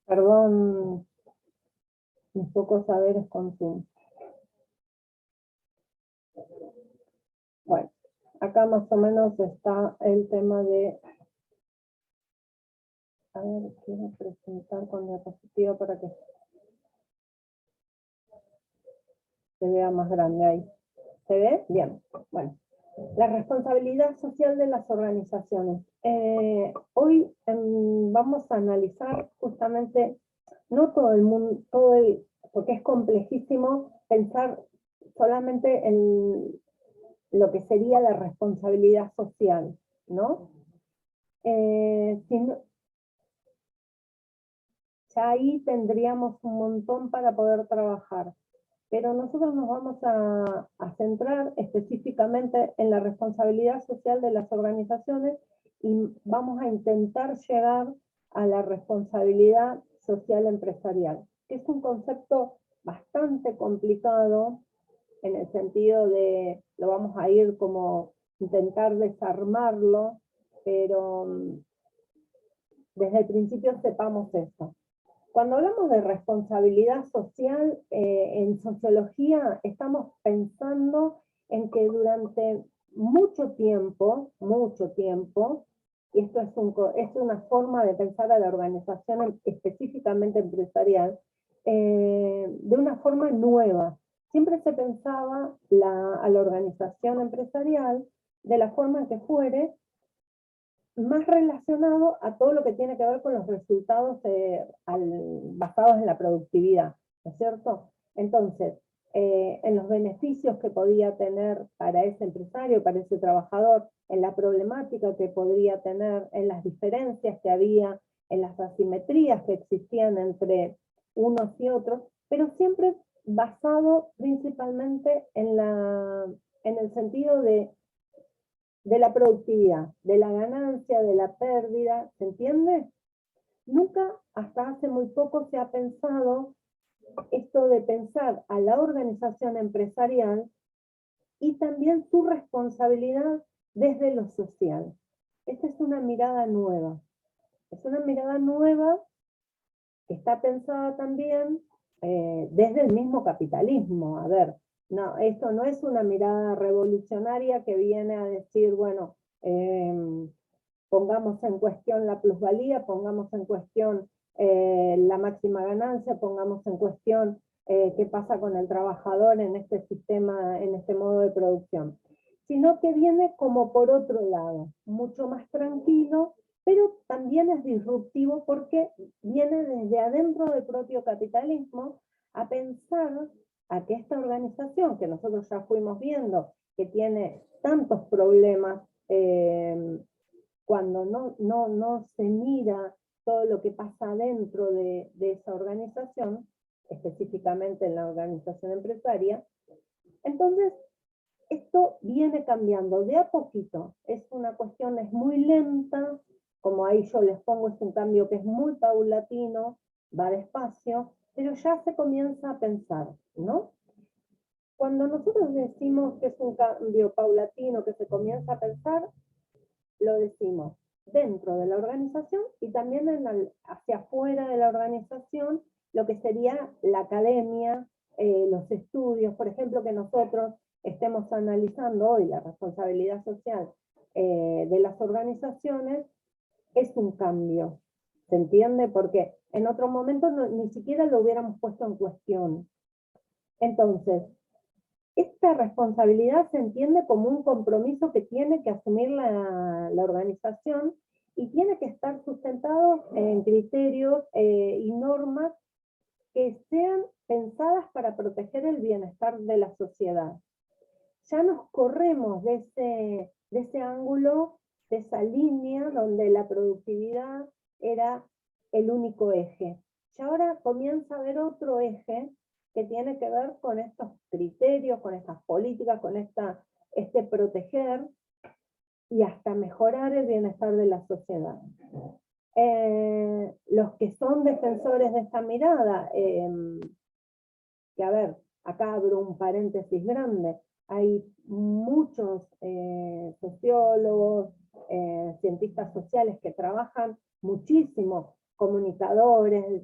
Perdón, mis pocos saberes con Zoom. Bueno, acá más o menos está el tema de... A ver, quiero presentar con diapositiva para que se vea más grande ahí. ¿Se ve? Bien. Bueno, la responsabilidad social de las organizaciones. Hoy vamos a analizar justamente, no todo el mundo, porque es complejísimo pensar solamente en lo que sería la responsabilidad social, ¿no? Ya ahí tendríamos un montón para poder trabajar, pero nosotros nos vamos a centrar específicamente en la responsabilidad social de las organizaciones y vamos a intentar llegar a la responsabilidad social empresarial, que es un concepto bastante complicado en el sentido de, lo vamos a ir como intentar desarmarlo, pero desde el principio sepamos esto. Cuando hablamos de responsabilidad social, en sociología estamos pensando en que durante mucho tiempo, y esto es una forma de pensar a la organización específicamente empresarial, de una forma nueva. Siempre se pensaba a la organización empresarial de la forma en que fuere, más relacionado a todo lo que tiene que ver con los resultados basados en la productividad, ¿no es cierto? Entonces, en los beneficios que podía tener para ese empresario, para ese trabajador, en la problemática que podría tener, en las diferencias que había, en las asimetrías que existían entre unos y otros, pero siempre basado principalmente en el sentido de la productividad, de la ganancia, de la pérdida, ¿se entiende? Nunca, hasta hace muy poco, se ha pensado esto de pensar a la organización empresarial y también su responsabilidad desde lo social. Esta es una mirada nueva. Es una mirada nueva que está pensada también desde el mismo capitalismo. A ver, no, esto no es una mirada revolucionaria que viene a decir, bueno, pongamos en cuestión la plusvalía, pongamos en cuestión la máxima ganancia, pongamos en cuestión qué pasa con el trabajador en este sistema, en este modo de producción, sino que viene como por otro lado, mucho más tranquilo, pero también es disruptivo porque viene desde adentro del propio capitalismo a pensar a que esta organización, que nosotros ya fuimos viendo, que tiene tantos problemas, cuando no se mira todo lo que pasa dentro de esa organización, específicamente en la organización empresaria, entonces esto viene cambiando de a poquito. Es una cuestión, es muy lenta, como ahí yo les pongo, es un cambio que es muy paulatino, va despacio, pero ya se comienza a pensar, ¿no? Cuando nosotros decimos que es un cambio paulatino, que se comienza a pensar, lo decimos dentro de la organización y también hacia afuera de la organización, lo que sería la academia, los estudios, por ejemplo, que nosotros estemos analizando hoy la responsabilidad social de las organizaciones, es un cambio, ¿se entiende? Porque en otro momento ni siquiera lo hubiéramos puesto en cuestión. Entonces, esta responsabilidad se entiende como un compromiso que tiene que asumir la organización y tiene que estar sustentado en criterios y normas que sean pensadas para proteger el bienestar de la sociedad. Ya nos corremos de ese ángulo, de esa línea donde la productividad era el único eje. Y ahora comienza a haber otro eje que tiene que ver con estos criterios, con estas políticas, con este proteger y hasta mejorar el bienestar de la sociedad. Los que son defensores de esta mirada, que a ver, acá abro un paréntesis grande, hay muchos sociólogos, cientistas sociales que trabajan muchísimo comunicadores,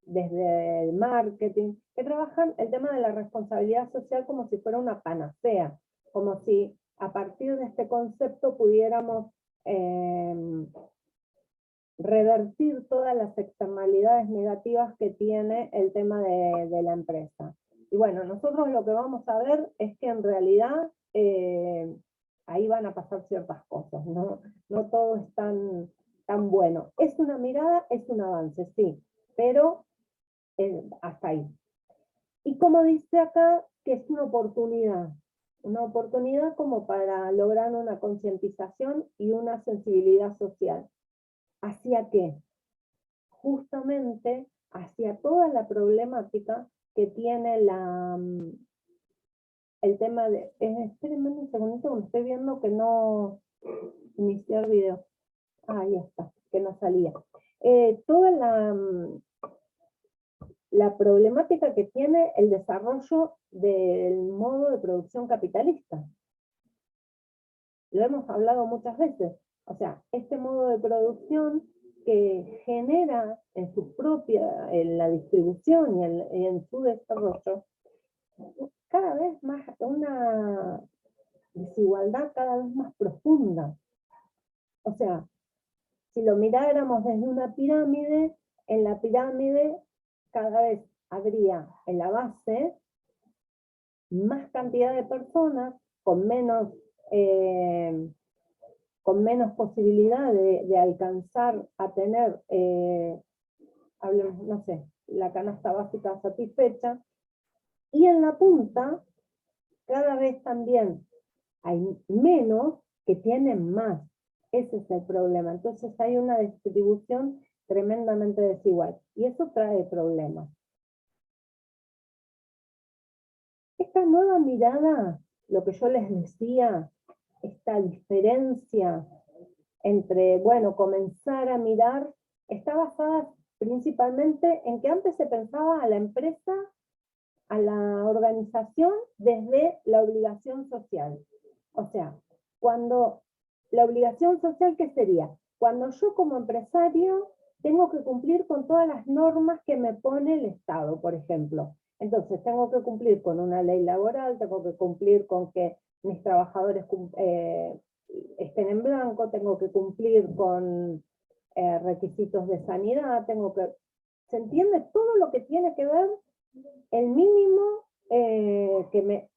desde el marketing, que trabajan el tema de la responsabilidad social como si fuera una panacea, como si a partir de este concepto pudiéramos revertir todas las externalidades negativas que tiene el tema de la empresa. Y bueno, nosotros lo que vamos a ver es que en realidad ahí van a pasar ciertas cosas, ¿no? No todo es tan bueno. Es una mirada, es un avance, sí, pero hasta ahí. Y como dice acá, que es una oportunidad como para lograr una concientización y una sensibilidad social. ¿Hacia qué? Justamente hacia toda la problemática que tiene el tema de... espérenme un segundito, porque estoy viendo que no iniciar video. Ahí está, que no salía. Toda la problemática que tiene el desarrollo del modo de producción capitalista. Lo hemos hablado muchas veces. O sea, este modo de producción que genera en su propia, en la distribución y en su desarrollo, cada vez más una desigualdad cada vez más profunda. O sea, si lo miráramos desde una pirámide, en la pirámide cada vez habría en la base más cantidad de personas con menos posibilidad de alcanzar a tener, hablemos, no sé, la canasta básica satisfecha, y en la punta cada vez también hay menos que tienen más. Ese es el problema. Entonces hay una distribución tremendamente desigual, y eso trae problemas. Esta nueva mirada, lo que yo les decía, esta diferencia entre, bueno, comenzar a mirar, está basada principalmente en que antes se pensaba a la empresa, a la organización, desde la obligación social. O sea, cuando la obligación social, ¿qué sería? Cuando yo como empresario tengo que cumplir con todas las normas que me pone el Estado, por ejemplo. Entonces tengo que cumplir con una ley laboral, tengo que cumplir con que mis trabajadores estén en blanco, tengo que cumplir con requisitos de sanidad, ¿se entiende? Todo lo que tiene que ver, el mínimo que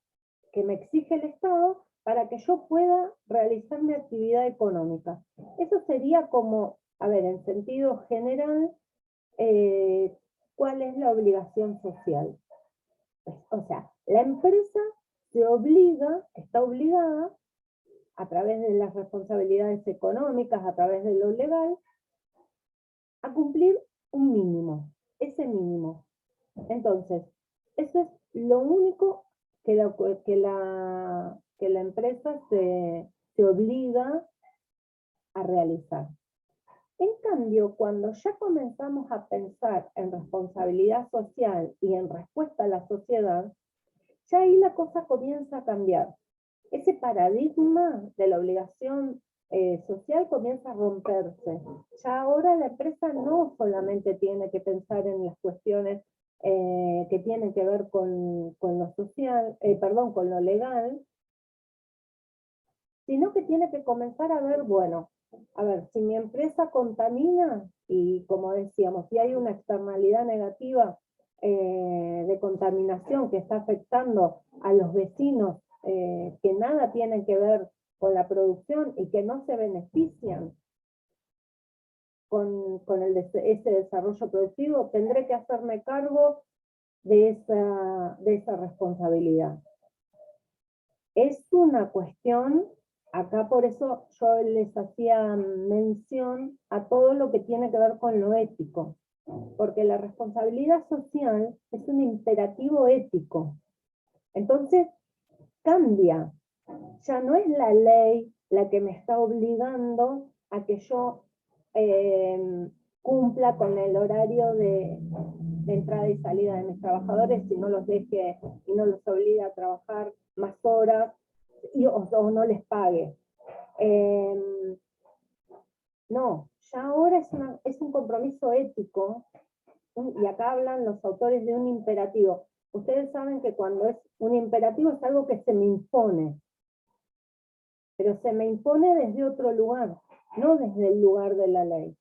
me exige el Estado para que yo pueda realizar mi actividad económica. Eso sería como, a ver, en sentido general, ¿cuál es la obligación social? O sea, la empresa está obligada, a través de las responsabilidades económicas, a través de lo legal, a cumplir un mínimo, ese mínimo. Entonces, eso es lo único que la empresa se obliga a realizar. En cambio, cuando ya comenzamos a pensar en responsabilidad social y en respuesta a la sociedad, ya ahí la cosa comienza a cambiar. Ese paradigma de la obligación social comienza a romperse. Ya ahora la empresa no solamente tiene que pensar en las cuestiones que tienen que ver con lo social, con lo legal, sino que tiene que comenzar a ver, bueno, a ver, si mi empresa contamina, y como decíamos, si hay una externalidad negativa de contaminación que está afectando a los vecinos que nada tienen que ver con la producción y que no se benefician con ese desarrollo productivo, tendré que hacerme cargo de esa responsabilidad. Es una cuestión, acá por eso yo les hacía mención a todo lo que tiene que ver con lo ético, porque la responsabilidad social es un imperativo ético. Entonces, cambia. Ya no es la ley la que me está obligando a que yo cumpla con el horario de entrada y salida de mis trabajadores, si no los deje y no los obliga a trabajar más horas o no les pague. No, ya ahora es un compromiso ético, y acá hablan los autores de un imperativo. Ustedes saben que cuando es un imperativo es algo que se me impone, pero se me impone desde otro lugar, no desde el lugar de la ley.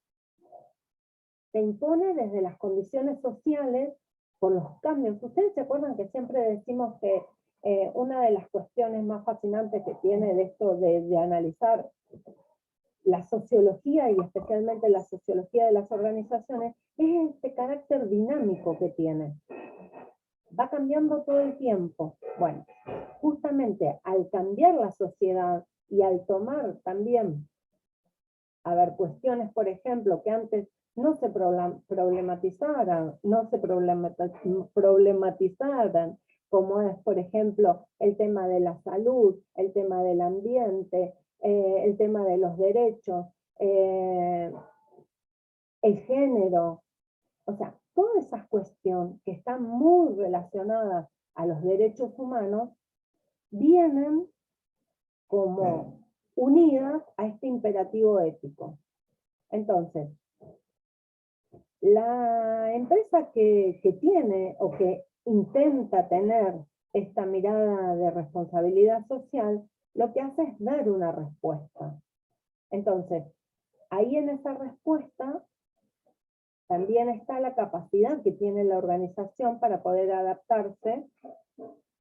Se impone desde las condiciones sociales por los cambios. Ustedes se acuerdan que siempre decimos que una de las cuestiones más fascinantes que tiene de esto de analizar la sociología, y especialmente la sociología de las organizaciones, es este carácter dinámico que tiene. Va cambiando todo el tiempo. Bueno, justamente al cambiar la sociedad y al tomar también, a ver, cuestiones, por ejemplo, que antes no se problematizaran, como es, por ejemplo, el tema de la salud, el tema del ambiente, el tema de los derechos, el género, o sea, todas esas cuestiones que están muy relacionadas a los derechos humanos, vienen como unidas a este imperativo ético. Entonces, la empresa que tiene o que intenta tener esta mirada de responsabilidad social, lo que hace es dar una respuesta. Entonces, ahí en esa respuesta también está la capacidad que tiene la organización para poder adaptarse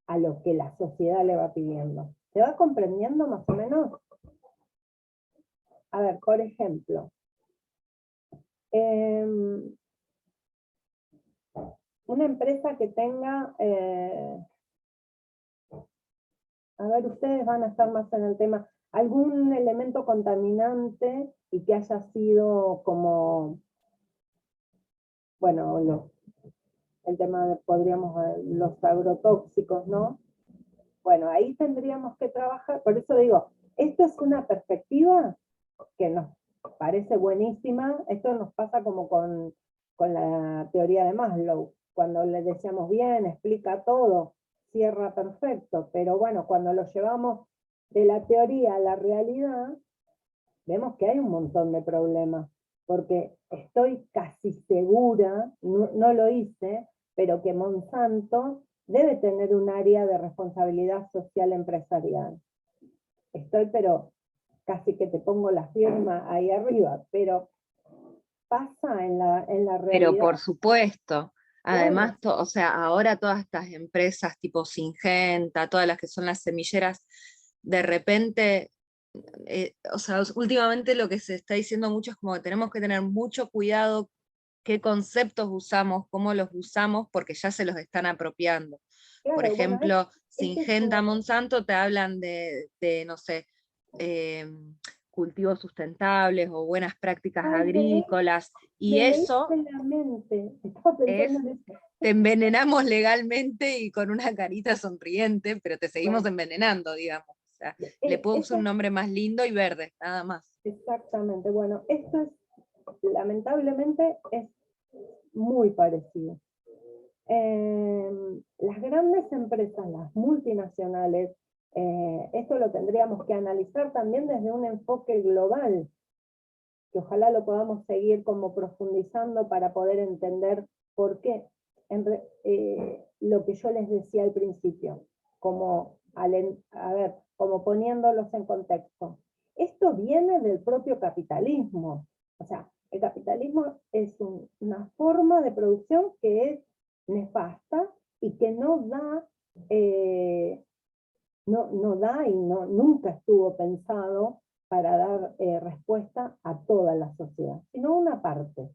a lo que la sociedad le va pidiendo. ¿Se va comprendiendo más o menos? A ver, por ejemplo, una empresa que tenga, a ver, ustedes van a estar más en el tema, algún elemento contaminante y que haya sido como, bueno, el tema de, podríamos, los agrotóxicos, ¿no? Bueno, ahí tendríamos que trabajar, por eso digo, esto es una perspectiva que nos parece buenísima, esto nos pasa como con la teoría de Maslow, cuando le decíamos bien, explica todo, cierra perfecto, pero bueno, cuando lo llevamos de la teoría a la realidad, vemos que hay un montón de problemas, porque estoy casi segura, no lo hice, pero que Monsanto debe tener un área de responsabilidad social empresarial. Estoy, pero casi que te pongo la firma ahí arriba, pero pasa en la realidad. Pero por supuesto, además, Claro. o sea, ahora todas estas empresas tipo Syngenta, todas las que son las semilleras, de repente, o sea, últimamente lo que se está diciendo mucho es como que tenemos que tener mucho cuidado qué conceptos usamos, cómo los usamos, porque ya se los están apropiando. Por Claro, bueno, ejemplo, este es Syngenta, Monsanto te hablan de no sé, cultivos sustentables o buenas prácticas ay, agrícolas, y me eso leíste la mente, estaba es, pensando en eso. te envenenamos legalmente y con una carita sonriente, pero te seguimos Bueno, envenenando, digamos. O sea, le puse un nombre más lindo y verde, nada más. exactamente, bueno, esto es, lamentablemente, es muy parecido. Las grandes empresas, las multinacionales, esto lo tendríamos que analizar también desde un enfoque global, que ojalá lo podamos seguir como profundizando para poder entender por qué. Lo que yo les decía al principio, como, a ver, como poniéndolos en contexto. Esto viene del propio capitalismo. O sea, el capitalismo es una forma de producción que es nefasta y que no da, no da y nunca estuvo pensado para dar respuesta a toda la sociedad, sino una parte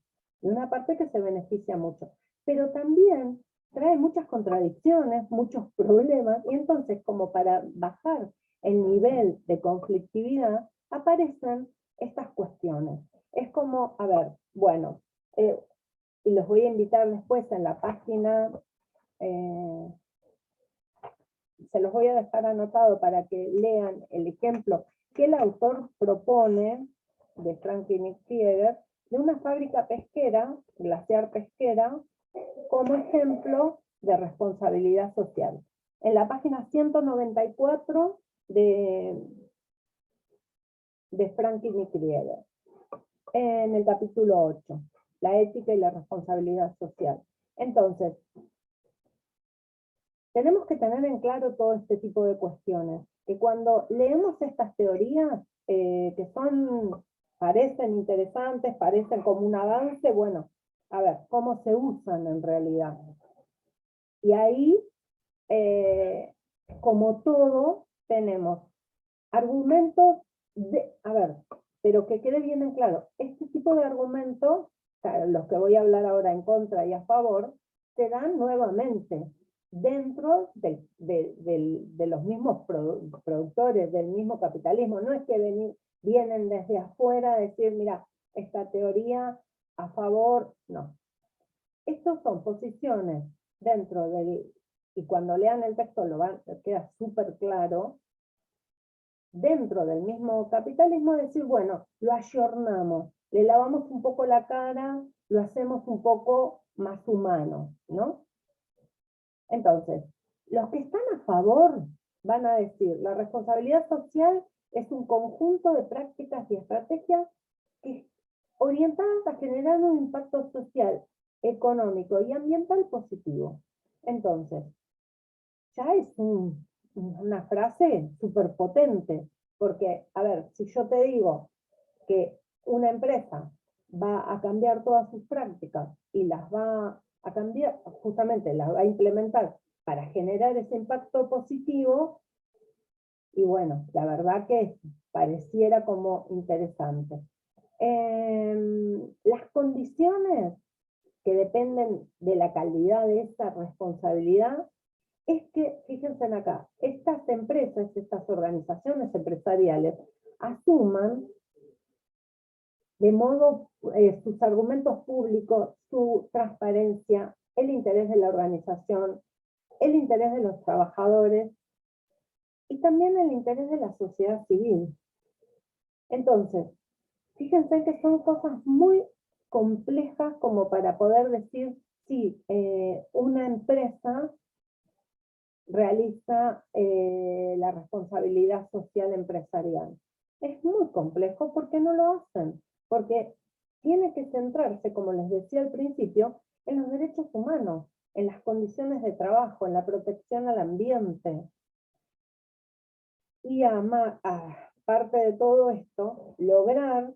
que se beneficia mucho. Pero también trae muchas contradicciones, muchos problemas, y entonces como para bajar el nivel de conflictividad, aparecen estas cuestiones. Es como, a ver, bueno, y los voy a invitar después en la página, se los voy a dejar anotado para que lean el ejemplo que el autor propone de Franklin Krieger, de una fábrica pesquera, glaciar pesquera, como ejemplo de responsabilidad social. En la página 194 de Franklin Krieger. en el capítulo 8, la ética y la responsabilidad social. Entonces, tenemos que tener en claro todo este tipo de cuestiones, que cuando leemos estas teorías, que parecen interesantes, parecen como un avance, bueno, a ver, ¿cómo se usan en realidad? Y ahí, como todo, tenemos argumentos a ver, pero que quede bien en claro, este tipo de argumentos, los que voy a hablar ahora en contra y a favor, se dan nuevamente dentro de los mismos productores, del mismo capitalismo. No es que vienen desde afuera a decir, mira, esta teoría a favor, no. Estos son posiciones dentro y cuando lean el texto queda súper claro, dentro del mismo capitalismo, decir, bueno, lo ayornamos, le lavamos un poco la cara, lo hacemos un poco más humano, ¿no? Entonces, los que están a favor van a decir, la responsabilidad social es un conjunto de prácticas y estrategias orientadas a generar un impacto social, económico y ambiental positivo. Entonces, ya es una frase súper potente, porque, a ver, si yo te digo que una empresa va a cambiar todas sus prácticas y las va a cambiar, justamente las va a implementar para generar ese impacto positivo, y bueno, la verdad que pareciera como interesante. Las condiciones que dependen de la calidad de esta responsabilidad es que, fíjense acá, estas empresas, estas organizaciones empresariales, asuman de modo sus argumentos públicos, su transparencia, el interés de la organización, el interés de los trabajadores y también el interés de la sociedad civil. Entonces, fíjense que son cosas muy complejas como para poder decir si una empresa realiza la responsabilidad social empresarial. Es muy complejo porque no lo hacen, porque tiene que centrarse, como les decía al principio, en los derechos humanos, en las condiciones de trabajo, en la protección al ambiente. Y aparte de todo esto, lograr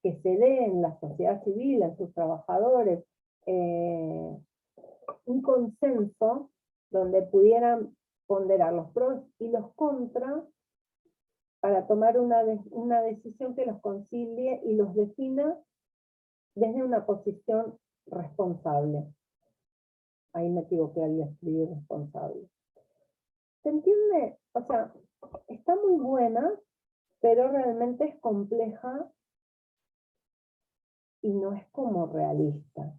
que se dé en la sociedad civil, en sus trabajadores, un consenso donde pudieran ponderar los pros y los contras para tomar una decisión que los concilie y los defina desde una posición responsable. Ahí me equivoqué al escribir responsable. ¿Se entiende? O sea, está muy buena, pero realmente es compleja y no es como realista.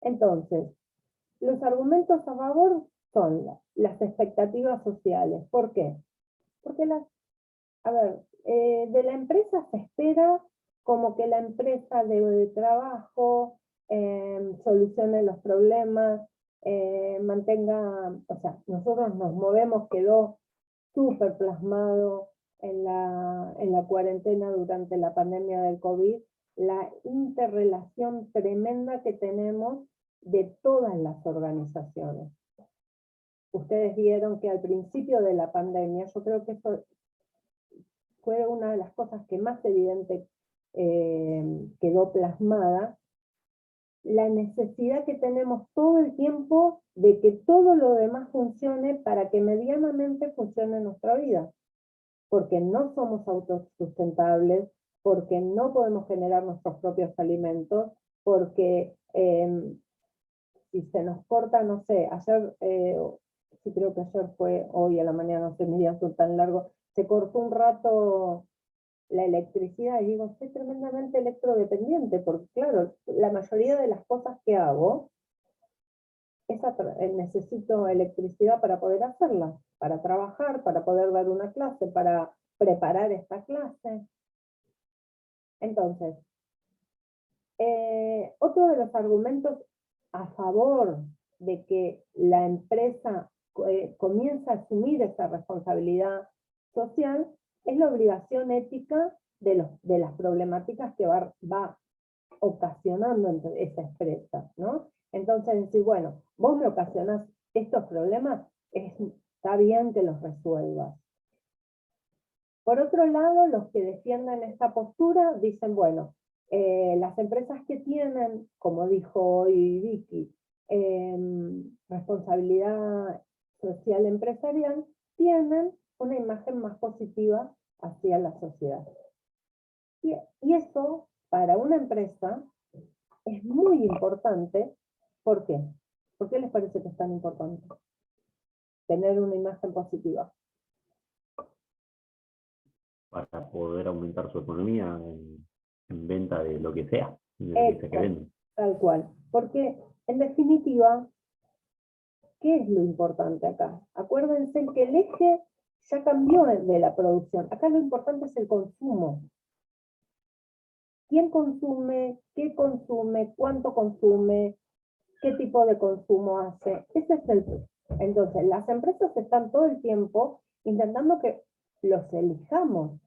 Entonces, los argumentos a favor son las expectativas sociales. ¿Por qué? Porque de la empresa se espera como que la empresa de trabajo solucione los problemas, mantenga, o sea, nosotros nos movemos, quedó súper plasmado en la cuarentena durante la pandemia del COVID, la interrelación tremenda que tenemos de todas las organizaciones. Ustedes vieron que al principio de la pandemia, yo creo que eso fue una de las cosas que más evidente quedó plasmada, la necesidad que tenemos todo el tiempo de que todo lo demás funcione para que medianamente funcione nuestra vida, porque no somos autosustentables, porque no podemos generar nuestros propios alimentos, porque si se nos corta, no sé, ayer, sí creo que ayer fue, hoy a la mañana, no sé, mi día fue tan largo, se cortó un rato la electricidad y digo, soy tremendamente electrodependiente, porque claro, la mayoría de las cosas que hago, necesito electricidad para poder hacerlas, para trabajar, para poder dar una clase, para preparar esta clase. Entonces, otro de los argumentos a favor de que la empresa comienza a asumir esa responsabilidad social es la obligación ética de las problemáticas que va ocasionando esa empresa, ¿no? Entonces decir, bueno, vos me ocasionás estos problemas, está bien que los resuelvas. Por otro lado, los que defienden esta postura dicen, bueno, las empresas que tienen, como dijo hoy Vicky, responsabilidad social empresarial, tienen una imagen más positiva hacia la sociedad. Y eso, para una empresa, es muy importante. ¿Por qué? ¿Por qué les parece que es tan importante tener una imagen positiva? Para poder aumentar su economía en venta de lo que sea, de lo que sea que venden. Tal cual. Porque, en definitiva, ¿qué es lo importante acá? Acuérdense que el eje ya cambió de la producción. Acá lo importante es el consumo. ¿Quién consume? ¿Qué consume? ¿Cuánto consume? ¿Qué tipo de consumo hace? Ese es el... Entonces, las empresas están todo el tiempo intentando que los elijamos.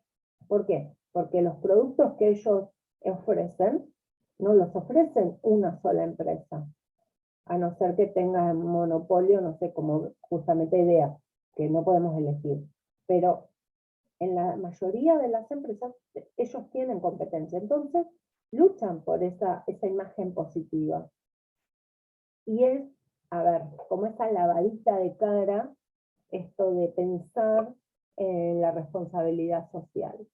¿Por qué? Porque los productos que ellos ofrecen, no los ofrecen una sola empresa. A no ser que tengan monopolio, no sé, como justamente idea, que no podemos elegir. Pero en la mayoría de las empresas, ellos tienen competencia. Entonces, luchan por esa imagen positiva. Y es, a ver, como esa lavadita de cara, esto de pensar en la responsabilidad social.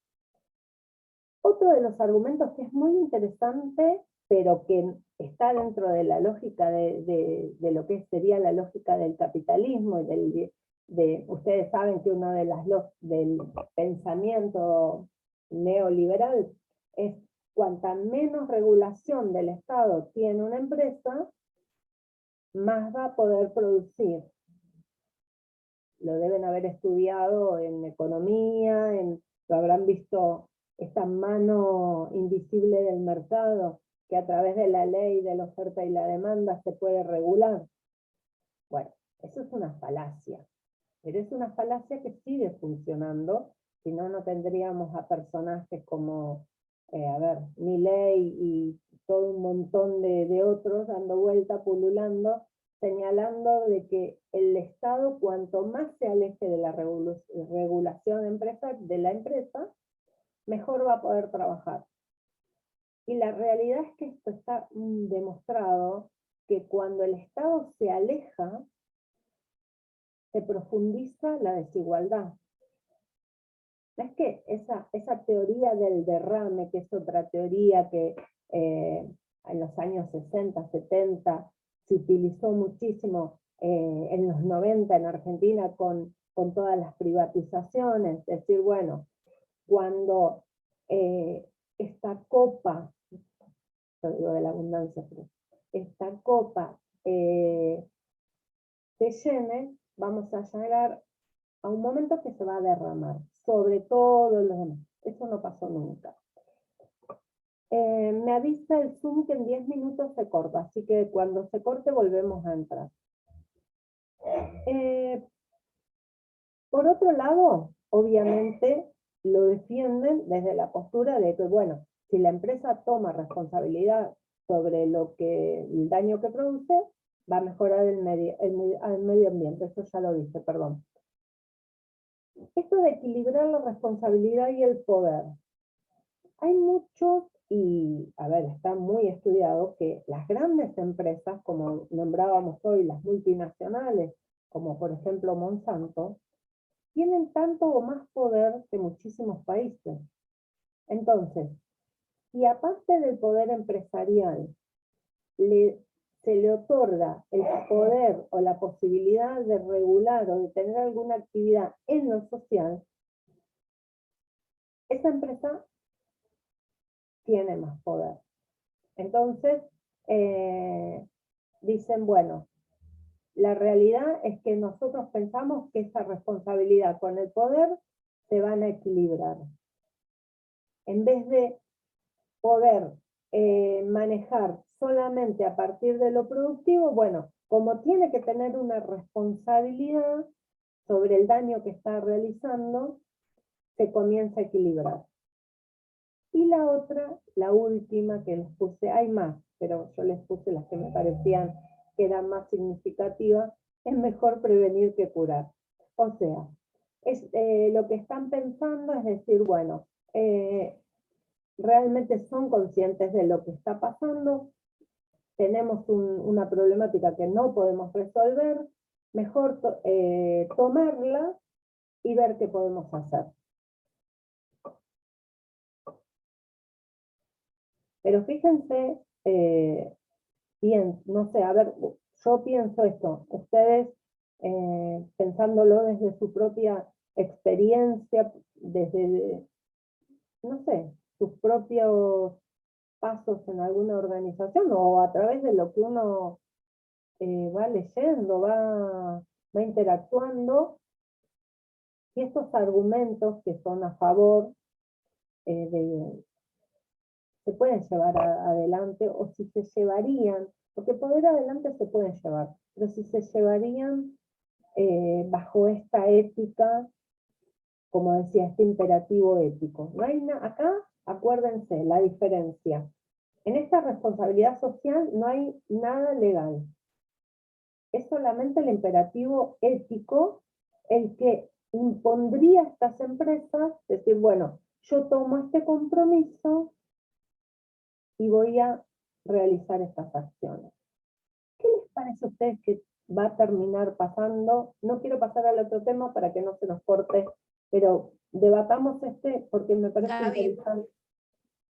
Otro de los argumentos que es muy interesante, pero que está dentro de la lógica de lo que sería la lógica del capitalismo y ustedes saben que uno de las del pensamiento neoliberal es cuanta menos regulación del Estado tiene una empresa, más va a poder producir. Lo deben haber estudiado en economía, lo habrán visto esta mano invisible del mercado, que a través de la ley de la oferta y la demanda se puede regular. Bueno, eso es una falacia, pero es una falacia que sigue funcionando, si no, no tendríamos a personajes como, Milei y todo un montón de otros dando vuelta, pululando, señalando de que el Estado, cuanto más se aleje de la regulación de la empresa, mejor va a poder trabajar. Y la realidad es que esto está demostrado, que cuando el Estado se aleja, se profundiza la desigualdad. Es que esa teoría del derrame, que es otra teoría que en los años 60, 70 se utilizó muchísimo, en los 90 en Argentina con todas las privatizaciones, es decir, bueno, cuando esta copa, yo digo de la abundancia, pero esta copa se llene, vamos a llegar a un momento que se va a derramar sobre todo los demás. Eso no pasó nunca. Me avisa el Zoom que en 10 minutos se corta, así que cuando se corte volvemos a entrar. Por otro lado, obviamente lo defienden desde la postura de que, bueno, si la empresa toma responsabilidad sobre el daño que produce, va a mejorar el medio ambiente. Eso ya lo dije, perdón. Esto de equilibrar la responsabilidad y el poder. Hay muchos, y está muy estudiado, que las grandes empresas, como nombrábamos hoy, las multinacionales, como por ejemplo Monsanto, tienen tanto o más poder que muchísimos países. Entonces, si aparte del poder empresarial se le otorga el poder o la posibilidad de regular o de tener alguna actividad en lo social, esa empresa tiene más poder. Entonces, dicen, bueno, la realidad es que nosotros pensamos que esa responsabilidad con el poder se van a equilibrar. En vez de poder manejar solamente a partir de lo productivo, bueno, como tiene que tener una responsabilidad sobre el daño que está realizando, se comienza a equilibrar. Y la otra, la última que les puse, hay más, pero yo les puse las que me parecían que eran más significativas, es mejor prevenir que curar. O sea, lo que están pensando es decir, bueno, realmente son conscientes de lo que está pasando, tenemos una problemática que no podemos resolver, mejor tomarla y ver qué podemos hacer. Pero fíjense, bien, no sé, a ver, yo pienso esto, ustedes pensándolo desde su propia experiencia, desde, no sé, sus propios pasos en alguna organización o a través de lo que uno va leyendo, va interactuando, y estos argumentos que son a favor se pueden llevar adelante o si se llevarían, porque poder adelante se pueden llevar, pero si se llevarían bajo esta ética, como decía, este imperativo ético. No hay acá, acuérdense, la diferencia. En esta responsabilidad social no hay nada legal. Es solamente el imperativo ético el que impondría a estas empresas decir, bueno, yo tomo este compromiso y voy a realizar estas acciones. ¿Qué les parece a ustedes que va a terminar pasando? No quiero pasar al otro tema para que no se nos corte, pero debatamos porque me parece Gaby, interesante.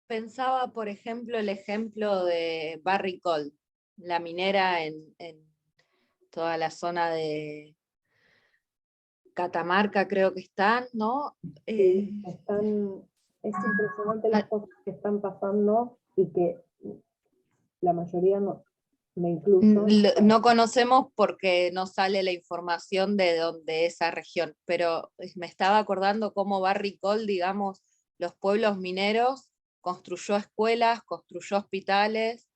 pensaba, por ejemplo, el ejemplo de Barrick Gold, la minera en toda la zona de Catamarca, creo que están, ¿no? Sí, es impresionante las cosas que están pasando y que la mayoría no, me incluyo. No conocemos porque no sale la información de dónde esa región, pero me estaba acordando cómo Barrick Gold, digamos, los pueblos mineros, construyó escuelas, construyó hospitales,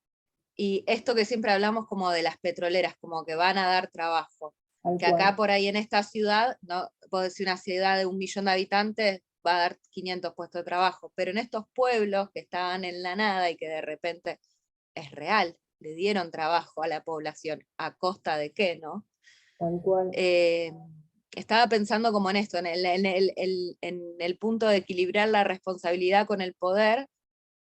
y esto que siempre hablamos como de las petroleras, como que van a dar trabajo. Tal Que cual. acá por ahí en esta ciudad, no puedo decir una ciudad de 1 millón de habitantes, va a dar 500 puestos de trabajo, pero en estos pueblos que estaban en la nada y que de repente es real, le dieron trabajo a la población, ¿a costa de qué, no? Tal cual. Estaba pensando como en esto, en el punto de equilibrar la responsabilidad con el poder,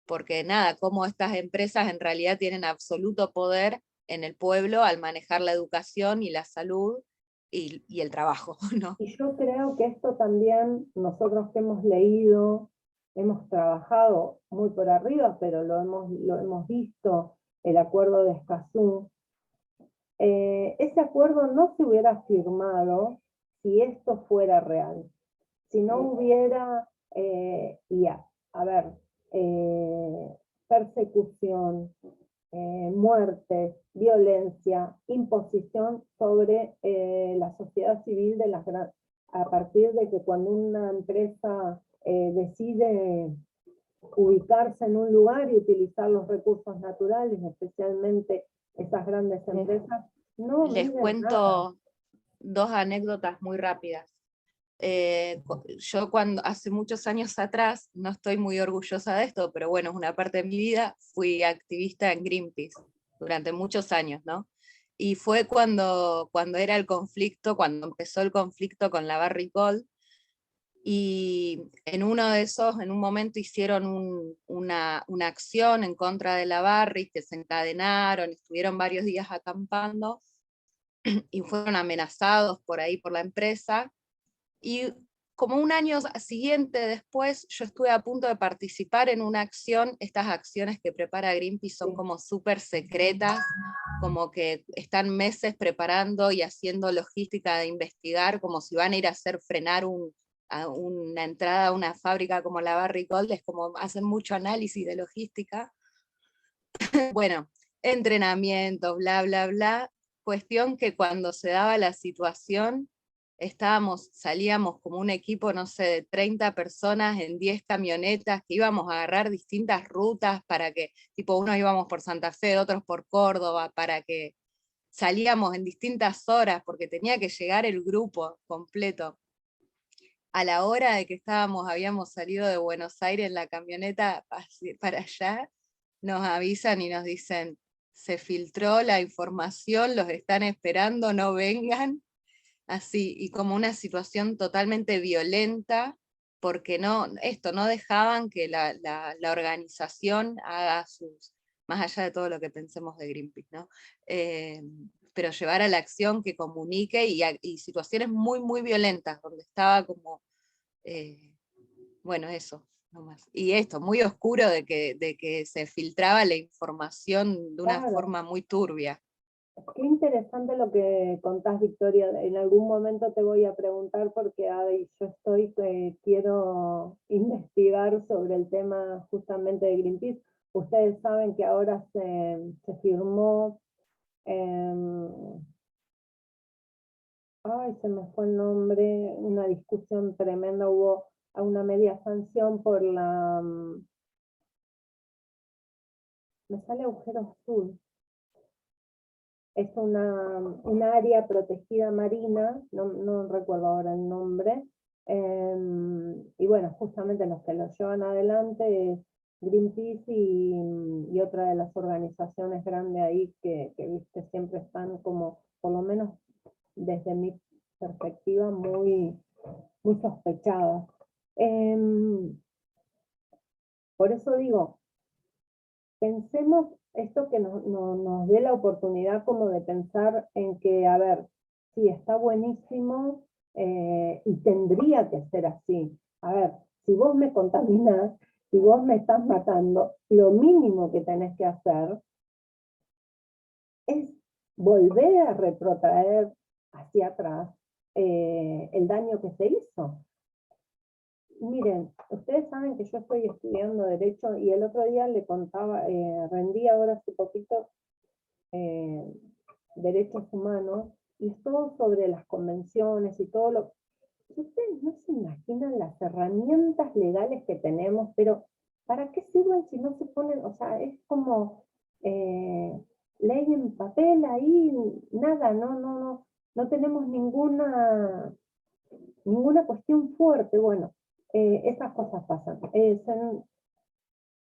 porque nada, como estas empresas en realidad tienen absoluto poder en el pueblo al manejar la educación y la salud y el trabajo, ¿no? Y yo creo que esto también, nosotros que hemos leído, hemos trabajado muy por arriba, pero lo hemos visto, el acuerdo de Escazú. Ese acuerdo no se hubiera firmado si esto fuera real. Si no hubiera, a ver, persecución, muerte, violencia, imposición sobre la sociedad civil a partir de que cuando una empresa decide ubicarse en un lugar y utilizar los recursos naturales, especialmente esas grandes empresas, no Les miden cuento nada. 2 anécdotas muy rápidas. Yo hace muchos años atrás, no estoy muy orgullosa de esto, pero bueno, es una parte de mi vida, fui activista en Greenpeace durante muchos años, ¿no? Y fue cuando era el conflicto, cuando empezó el conflicto con la Barrick Gold, y en uno de esos, en un momento hicieron una acción en contra de la Barrick, que se encadenaron, estuvieron varios días acampando, y fueron amenazados por ahí por la empresa, y como un año siguiente después, yo estuve a punto de participar en una acción. Estas acciones que prepara Greenpeace son como súper secretas, como que están meses preparando y haciendo logística de investigar, como si van a ir a hacer frenar una entrada a una fábrica como la Barrick Gold, es como hacen mucho análisis de logística. Bueno, entrenamiento, bla, bla, bla. Cuestión que cuando se daba la situación, salíamos como un equipo, no sé, de 30 personas en 10 camionetas, que íbamos a agarrar distintas rutas para que, tipo, unos íbamos por Santa Fe, otros por Córdoba, para que salíamos en distintas horas, porque tenía que llegar el grupo completo. a la hora de que habíamos salido de Buenos Aires en la camioneta para allá, nos avisan y nos dicen, se filtró la información, los están esperando, no vengan. Así, y como una situación totalmente violenta, porque no dejaban que la organización haga más allá de todo lo que pensemos de Greenpeace, ¿no? Pero llevar a la acción que comunique y situaciones muy, muy violentas, donde estaba como, bueno, eso, nomás. Y esto, muy oscuro de que se filtraba la información de una Claro. forma muy turbia. Qué interesante lo que contás, Victoria. En algún momento te voy a preguntar porque yo quiero investigar sobre el tema justamente de Greenpeace. Ustedes saben que ahora se firmó, se me fue el nombre, una discusión tremenda, hubo una media sanción por me sale agujero azul. Es un área protegida marina, no recuerdo ahora el nombre, y bueno, justamente los que lo llevan adelante es Greenpeace y otra de las organizaciones grandes ahí que viste, siempre están como, por lo menos desde mi perspectiva, muy, muy sospechadas. Por eso digo, pensemos esto que nos dé la oportunidad como de pensar en que, a ver, sí, está buenísimo y tendría que ser así. A ver, si vos me contaminás, si vos me estás matando, lo mínimo que tenés que hacer es volver a retrotraer hacia atrás el daño que se hizo. Miren, ustedes saben que yo estoy estudiando Derecho y el otro día le contaba, rendí ahora hace poquito Derechos Humanos y es todo sobre las convenciones y todo lo... Ustedes no se imaginan las herramientas legales que tenemos, pero ¿para qué sirven si no se ponen? O sea, es como ley en papel ahí, nada, no tenemos ninguna cuestión fuerte. Bueno, esas cosas pasan.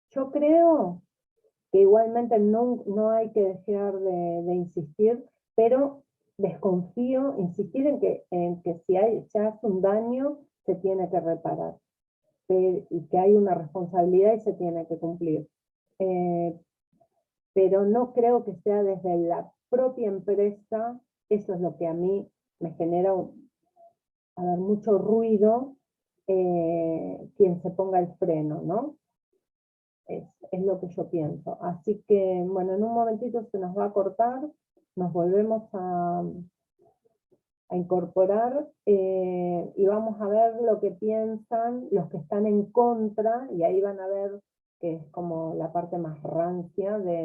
Yo creo que igualmente no hay que dejar de insistir, pero desconfío, insistir en que si se hace un daño, se tiene que reparar, y que hay una responsabilidad y se tiene que cumplir. Pero no creo que sea desde la propia empresa, eso es lo que a mí me genera mucho ruido, quien se ponga el freno, ¿no? Es lo que yo pienso. Así que, bueno, en un momentito se nos va a cortar, nos volvemos a incorporar y vamos a ver lo que piensan los que están en contra, y ahí van a ver que es como la parte más rancia de